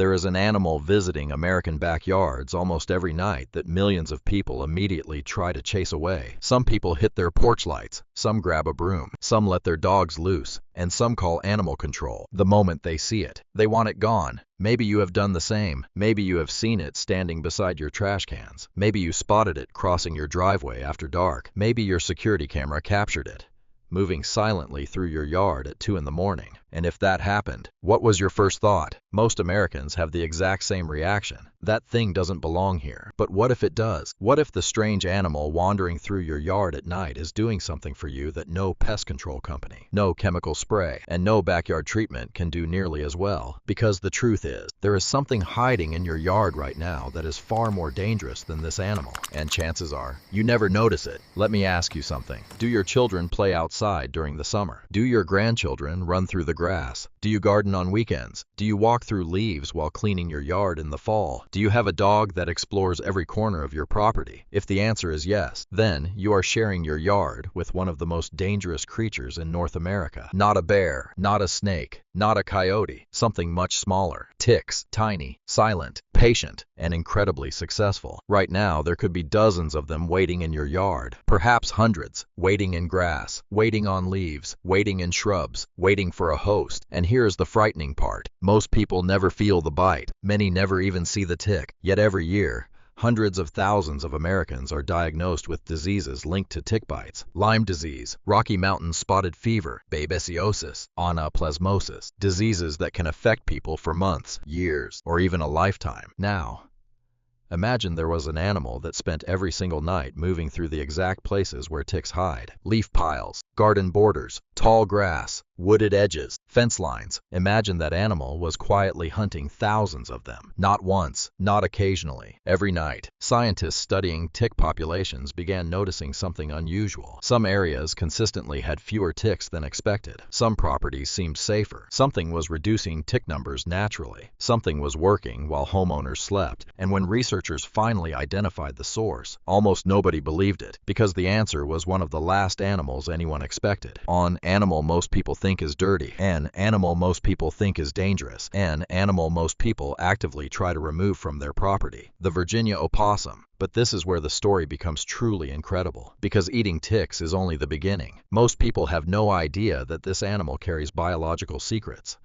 There is an animal visiting American backyards almost every night that millions of people immediately try to chase away. Some people hit their porch lights, some grab a broom, some let their dogs loose, and some call animal control the moment they see it. They want it gone. Maybe you have done the same. Maybe you have seen it standing beside your trash cans. Maybe you spotted it crossing your driveway after dark. Maybe your security camera captured it, moving silently through your yard at 2 in the morning. And if that happened, what was your first thought? Most Americans have the exact same reaction. That thing doesn't belong here. But what if it does? What if the strange animal wandering through your yard at night is doing something for you that no pest control company, no chemical spray, and no backyard treatment can do nearly as well? Because the truth is, there is something hiding in your yard right now that is far more dangerous than this animal. And chances are, you never notice it. Let me ask you something. Do your children play outside during the summer? Do your grandchildren run through the grass? Do you garden on weekends? Do you walk through leaves while cleaning your yard in the fall? Do you have a dog that explores every corner of your property? If the answer is yes, then you are sharing your yard with one of the most dangerous creatures in North America. Not a bear, not a snake, not a coyote, something much smaller. Ticks, tiny, silent, patient, and incredibly successful. Right now, there could be dozens of them waiting in your yard, perhaps hundreds, waiting in grass, waiting on leaves, waiting in shrubs, waiting for a host. And here's the frightening part. Most people never feel the bite. Many never even see the tick. Yet every year, hundreds of thousands of Americans are diagnosed with diseases linked to tick bites. Lyme disease, Rocky Mountain spotted fever, babesiosis, anaplasmosis, diseases that can affect people for months, years, or even a lifetime. Now, imagine there was an animal that spent every single night moving through the exact places where ticks hide. Leaf piles, garden borders, tall grass, wooded edges, fence lines. Imagine that animal was quietly hunting thousands of them. Not once, not occasionally, every night. Scientists studying tick populations began noticing something unusual. Some areas consistently had fewer ticks than expected. Some properties seemed safer. Something was reducing tick numbers naturally. Something was working while homeowners slept. And when researchers finally identified the source, almost nobody believed it, because the answer was one of the last animals anyone expected. An animal most people think is dirty, an animal most people think is dangerous, an animal most people actively try to remove from their property. The Virginia opossum. But this is where the story becomes truly incredible, because eating ticks is only the beginning. Most people have no idea that this animal carries biological secrets.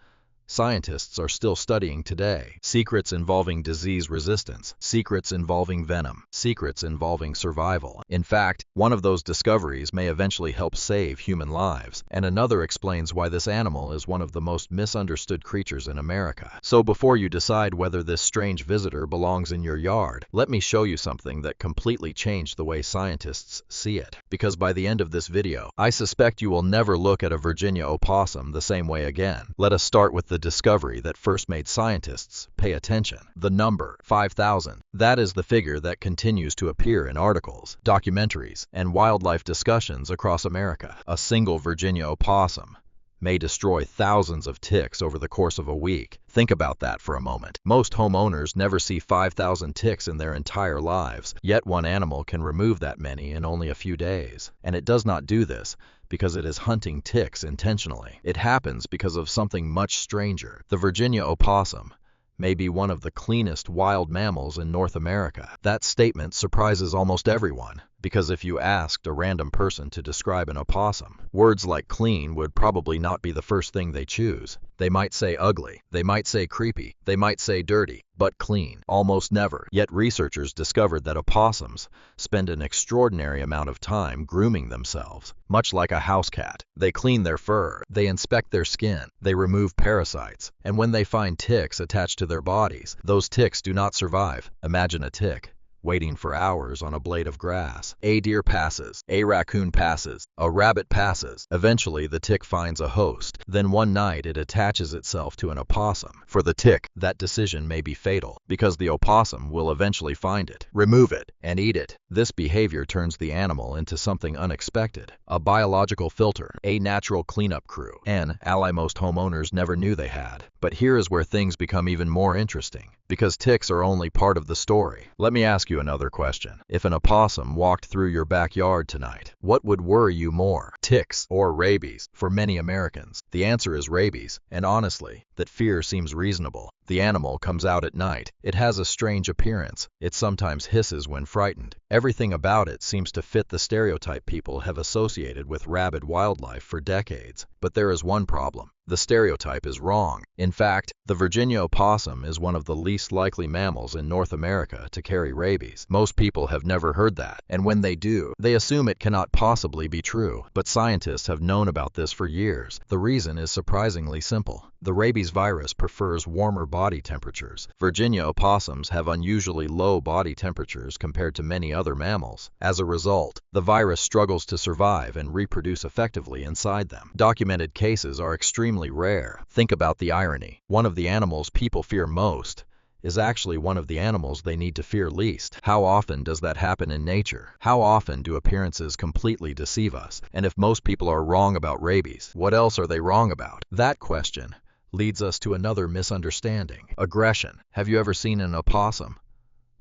Scientists are still studying today. Secrets involving disease resistance, secrets involving venom, secrets involving survival. In fact, one of those discoveries may eventually help save human lives, and another explains why this animal is one of the most misunderstood creatures in America. So before you decide whether this strange visitor belongs in your yard, let me show you something that completely changed the way scientists see it. Because by the end of this video, I suspect you will never look at a Virginia opossum the same way again. Let us start with the discovery that first made scientists pay attention. The number 5,000. That is the figure that continues to appear in articles, documentaries, and wildlife discussions across America. A single Virginia opossum may destroy thousands of ticks over the course of a week. Think about that for a moment. Most homeowners never see 5,000 ticks in their entire lives, yet one animal can remove that many in only a few days. And it does not do this because it is hunting ticks intentionally. It happens because of something much stranger. The Virginia opossum may be one of the cleanest wild mammals in North America. That statement surprises almost everyone, because if you asked a random person to describe an opossum, words like clean would probably not be the first thing they choose. They might say ugly, they might say creepy, they might say dirty, but clean, almost never. Yet researchers discovered that opossums spend an extraordinary amount of time grooming themselves, much like a house cat. They clean their fur, they inspect their skin, they remove parasites, and when they find ticks attached to their bodies, those ticks do not survive. Imagine a tick waiting for hours on a blade of grass. A deer passes, a raccoon passes, a rabbit passes. Eventually, the tick finds a host. Then one night, it attaches itself to an opossum. For the tick, that decision may be fatal, because the opossum will eventually find it, remove it, and eat it. This behavior turns the animal into something unexpected, a biological filter, a natural cleanup crew, an ally most homeowners never knew they had. But here is where things become even more interesting, because ticks are only part of the story. Let me ask you another question. If an opossum walked through your backyard tonight, what would worry you more, ticks or rabies? For many Americans, the answer is rabies, and honestly, that fear seems reasonable. The animal comes out at night. It has a strange appearance. It sometimes hisses when frightened. Everything about it seems to fit the stereotype people have associated with rabid wildlife for decades. But there is one problem. The stereotype is wrong. In fact, the Virginia opossum is one of the least likely mammals in North America to carry rabies. Most people have never heard that, and when they do, they assume it cannot possibly be true. But scientists have known about this for years. The reason is surprisingly simple. The rabies virus prefers warmer body temperatures. Virginia opossums have unusually low body temperatures compared to many other mammals. As a result, the virus struggles to survive and reproduce effectively inside them. Documented cases are extremely rare. Think about the irony. One of the animals people fear most is actually one of the animals they need to fear least. How often does that happen in nature? How often do appearances completely deceive us? And if most people are wrong about rabies, what else are they wrong about? That question leads us to another misunderstanding. Aggression. Have you ever seen an opossum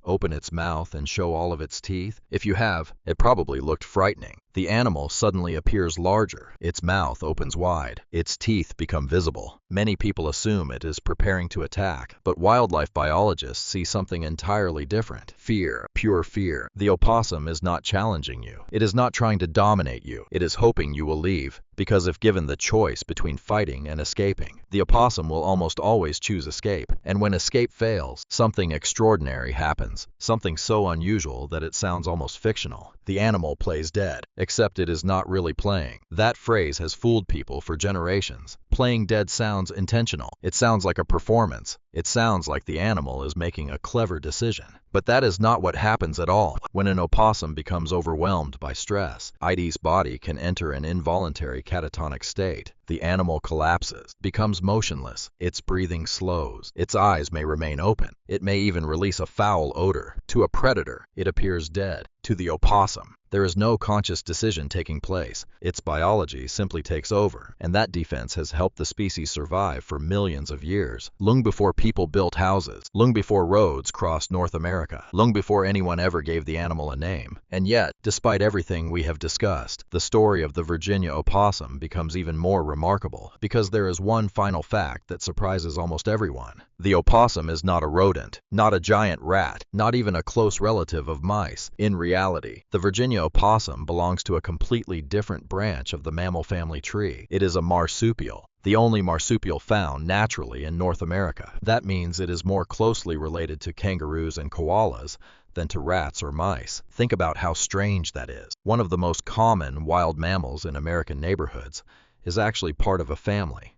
open its mouth and show all of its teeth? If you have, it probably looked frightening. The animal suddenly appears larger. Its mouth opens wide. Its teeth become visible. Many people assume it is preparing to attack, but wildlife biologists see something entirely different. Fear, pure fear. The opossum is not challenging you. It is not trying to dominate you. It is hoping you will leave, because if given the choice between fighting and escaping, the opossum will almost always choose escape. And when escape fails, something extraordinary happens. Something so unusual that it sounds almost fictional. The animal plays dead, except it is not really playing. That phrase has fooled people for generations. Playing dead sounds intentional. It sounds like a performance. It sounds like the animal is making a clever decision. But that is not what happens at all. When an opossum becomes overwhelmed by stress, its body can enter an involuntary catatonic state. The animal collapses, becomes motionless, its breathing slows, its eyes may remain open, it may even release a foul odor. To a predator, it appears dead. To the opossum, there is no conscious decision taking place. Its biology simply takes over, and that defense has helped the species survive for millions of years. Long before people built houses, long before roads crossed North America, long before anyone ever gave the animal a name. And yet, despite everything we have discussed, the story of the Virginia opossum becomes even more remarkable, because there is one final fact that surprises almost everyone. The opossum is not a rodent, not a giant rat, not even a close relative of mice. In reality, the Virginia opossum belongs to a completely different branch of the mammal family tree. It is a marsupial, the only marsupial found naturally in North America. That means it is more closely related to kangaroos and koalas than to rats or mice. Think about how strange that is. One of the most common wild mammals in American neighborhoods is actually part of a family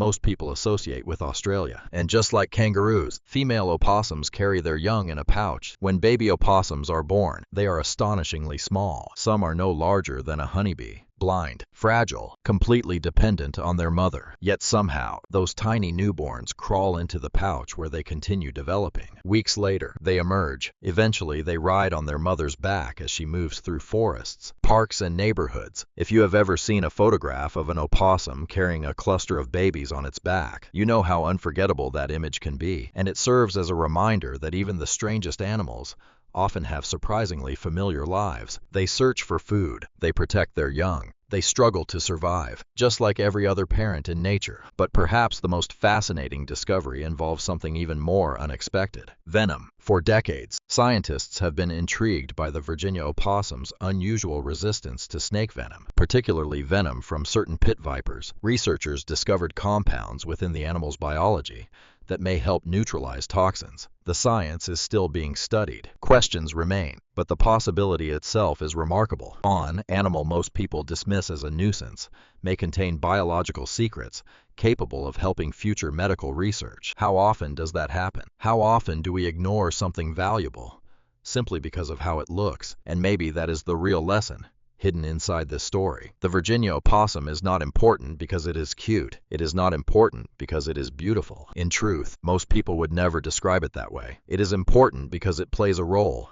most people associate with Australia. And just like kangaroos, female opossums carry their young in a pouch. When baby opossums are born, they are astonishingly small. Some are no larger than a honeybee. Blind, fragile, completely dependent on their mother. Yet somehow, those tiny newborns crawl into the pouch where they continue developing. Weeks later, they emerge. Eventually, they ride on their mother's back as she moves through forests, parks, and neighborhoods. If you have ever seen a photograph of an opossum carrying a cluster of babies on its back, you know how unforgettable that image can be. And it serves as a reminder that even the strangest animals often have surprisingly familiar lives. They search for food, they protect their young, they struggle to survive, just like every other parent in nature. But perhaps the most fascinating discovery involves something even more unexpected: venom. For decades, scientists have been intrigued by the Virginia opossum's unusual resistance to snake venom, particularly venom from certain pit vipers. Researchers discovered compounds within the animal's biology that may help neutralize toxins. The science is still being studied. Questions remain, but the possibility itself is remarkable. An animal most people dismiss as a nuisance may contain biological secrets capable of helping future medical research. How often does that happen? How often do we ignore something valuable simply because of how it looks? And maybe that is the real lesson hidden inside this story. The Virginia opossum is not important because it is cute. It is not important because it is beautiful. In truth, most people would never describe it that way. It is important because it plays a role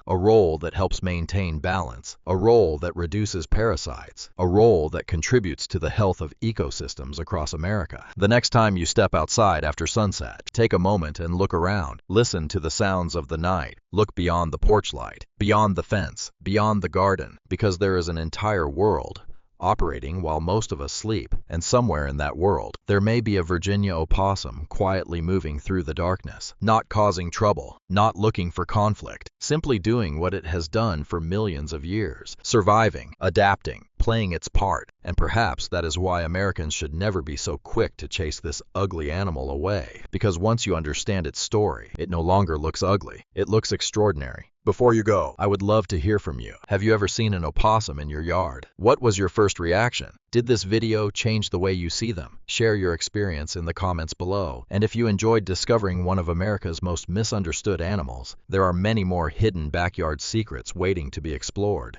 that helps maintain balance, a role that reduces parasites, a role that contributes to the health of ecosystems across America. The next time you step outside after sunset, take a moment and look around. Listen to the sounds of the night. Look beyond the porch light, beyond the fence, beyond the garden, because there is an entire world operating while most of us sleep, and somewhere in that world, there may be a Virginia opossum quietly moving through the darkness, not causing trouble, not looking for conflict, simply doing what it has done for millions of years, surviving, adapting, playing its part. And perhaps that is why Americans should never be so quick to chase this ugly animal away, because once you understand its story, it no longer looks ugly, it looks extraordinary. Before you go, I would love to hear from you. Have you ever seen an opossum in your yard? What was your first reaction? Did this video change the way you see them? Share your experience in the comments below. And if you enjoyed discovering one of America's most misunderstood animals, there are many more hidden backyard secrets waiting to be explored.